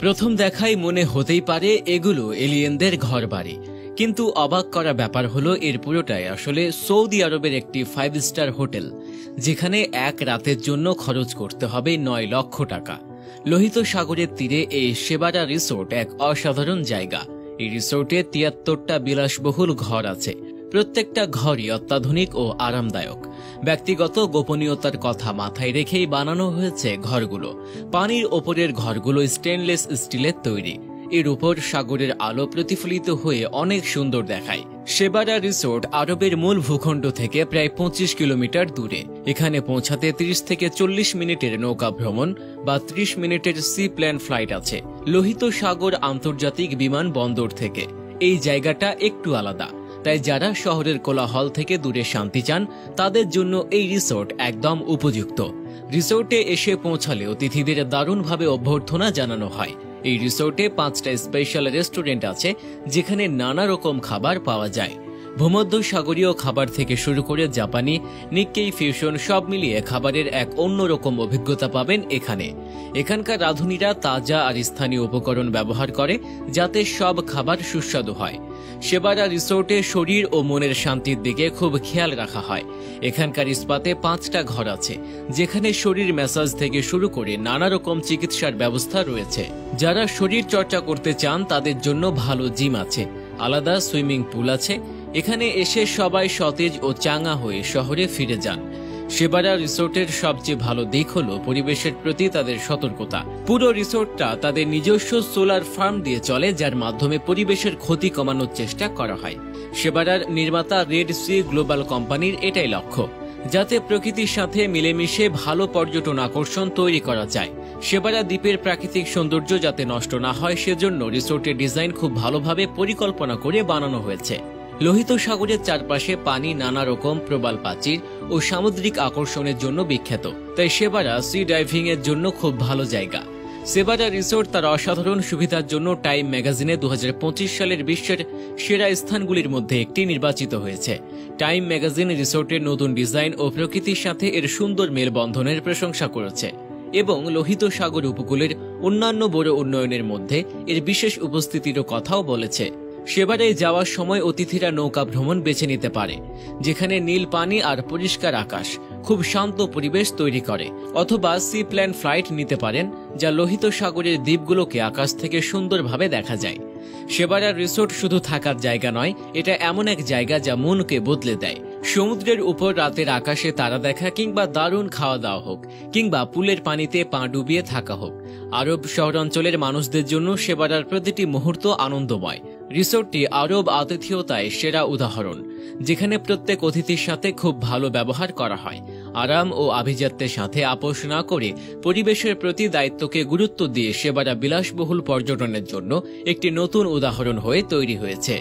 প্রথম দেখায় মনে হতেই পারে এগুলো এলিয়েনদের ঘরবাড়ি, কিন্তু অবাক করা ব্যাপার হলো এর পুরোটাই আসলে সৌদি আরবের একটি 5 স্টার হোটেল, যেখানে এক রাতের জন্য খরচ করতে হবে 9 লক্ষ টাকা। লোহিত সাগরের তীরে এই শেবারা রিসোর্ট এক অসাধারণ জায়গা। এই রিসোর্টে 73টা বিলাসবহুল ঘর আছে। প্রত্যেকটা ঘরই অত্যাধুনিক ও আরামদায়ক। ব্যক্তিগত গোপনীয়তার কথা মাথায় রেখেই বানানো হয়েছে ঘরগুলো। পানির ওপরের ঘরগুলো স্টেনলেস স্টিলের তৈরি। এর উপর সাগরের আলো প্রতিফলিত হয়ে অনেক সুন্দর দেখায়। শেবারা রিসোর্ট আরবের মূল ভূখণ্ড থেকে প্রায় 25 কিলোমিটার দূরে। এখানে পৌঁছাতে 30 থেকে 40 মিনিটের নৌকা ভ্রমণ বা 30 মিনিটের সি প্লেন ফ্লাইট আছে লোহিত সাগর আন্তর্জাতিক বিমানবন্দর থেকে। এই জায়গাটা একটু আলাদা, তাই যারা শহরের কোলাহল থেকে দূরে শান্তি চান তাদের জন্য এই রিসোর্ট একদম উপযুক্ত। রিসোর্টে এসে পৌঁছালে অতিথিদের দারুণভাবে অভ্যর্থনা জানানো হয়। এই রিসোর্টে 5টা স্পেশাল রেস্টুরেন্ট আছে, যেখানে নানা রকম খাবার পাওয়া যায়। ভূমধ্য সাগরীয় খাবার থেকে শুরু করে জাপানি, নিক্কেই, ফিউশন সব মিলিয়ে খাবারের এক অন্যরকম অভিজ্ঞতা পাবেন এখানে। এখানকার রাঁধুনিরা তাজা আর স্থানীয় উপকরণ ব্যবহার করে, যাতে সব খাবার সুস্বাদু হয়। শেবারা রিসোর্টে শরীর ও মনের শান্তির দিকে খুব খেয়াল রাখা হয়। এখানকার ইস্পাতে 5টা ঘর আছে, যেখানে শরীর ম্যাসাজ থেকে শুরু করে নানা রকম চিকিৎসার ব্যবস্থা রয়েছে। যারা শরীর চর্চা করতে চান তাদের জন্য ভালো জিম আছে, আলাদা সুইমিং পুল আছে। এখানে এসে সবাই সতেজ ও চাঙ্গা হয়ে শহরে ফিরে যান। শেবারা রিসোর্টের সবচেয়ে ভালো দিক হলো পরিবেশের প্রতি তাদের সতর্কতা। পুরো রিসোর্টটা তাদের নিজস্ব সোলার ফার্ম দিয়ে চলে, যার মাধ্যমে পরিবেশের ক্ষতি কমানোর চেষ্টা করা হয়। শেবারার নির্মাতা রেড সি গ্লোবাল কোম্পানির এটাই লক্ষ্য, যাতে প্রকৃতির সাথে মিলেমিশে ভালো পর্যটন আকর্ষণ তৈরি করা যায়। শেবারা দ্বীপের প্রাকৃতিক সৌন্দর্য যাতে নষ্ট না হয়, সেজন্য রিসোর্টের ডিজাইন খুব ভালোভাবে পরিকল্পনা করে বানানো হয়েছে। লোহিত সাগরের চারপাশে পানি নানা রকম প্রবাল প্রাচীর ও সামুদ্রিক আকর্ষণের জন্য বিখ্যাত, তাই শেবারা সি ডাইভিং এর জন্য খুব ভালো জায়গা। শেবারা রিসোর্ট তার অসাধারণ সুবিধার জন্য টাইম ম্যাগাজিনে 2025 সালের বিশ্বের সেরা স্থানগুলির মধ্যে একটি নির্বাচিত হয়েছে। টাইম ম্যাগাজিন রিসোর্টের নতুন ডিজাইন ও প্রকৃতির সাথে এর সুন্দর মেলবন্ধনের প্রশংসা করেছে এবং লোহিত সাগর উপকূলের অন্যান্য বড় উন্নয়নের মধ্যে এর বিশেষ উপস্থিতিরও কথাও বলেছে। শেবারায় যাওয়ার সময় অতিথিরা নৌকা ভ্রমণ বেছে নিতে পারে, যেখানে নীল পানি আর পরিষ্কার আকাশ খুব শান্ত পরিবেশ তৈরি করে, অথবা সি প্লেন ফ্লাইট নিতে পারেন, যা লোহিত সাগরের দ্বীপগুলোকে আকাশ থেকে সুন্দরভাবে দেখা যায়। শেবারার রিসোর্ট শুধু থাকার জায়গা নয়, এটা এমন এক জায়গা যা মনকে বদলে দেয়। সমুদ্রের উপর রাতের আকাশে তারা দেখা, কিংবা দারুণ খাওয়া দাওয়া হোক, কিংবা পুলের পানিতে পা ডুবিয়ে থাকা হোক, আরব শহরাঞ্চলের মানুষদের জন্য শেবারার প্রতিটি মুহূর্ত আনন্দময়। রিসোর্টটি আরব আতিথেয়তায় সেরা উদাহরণ, যেখানে প্রত্যেক অতিথির সাথে খুব ভালো ব্যবহার করা হয়। আরাম ও আভিজাত্যের সাথে আপোষ না করে পরিবেশের প্রতি দায়িত্বকে গুরুত্ব দিয়ে শেবারা বিলাসবহুল পর্যটনের জন্য একটি নতুন উদাহরণ হয়ে তৈরি হয়েছে।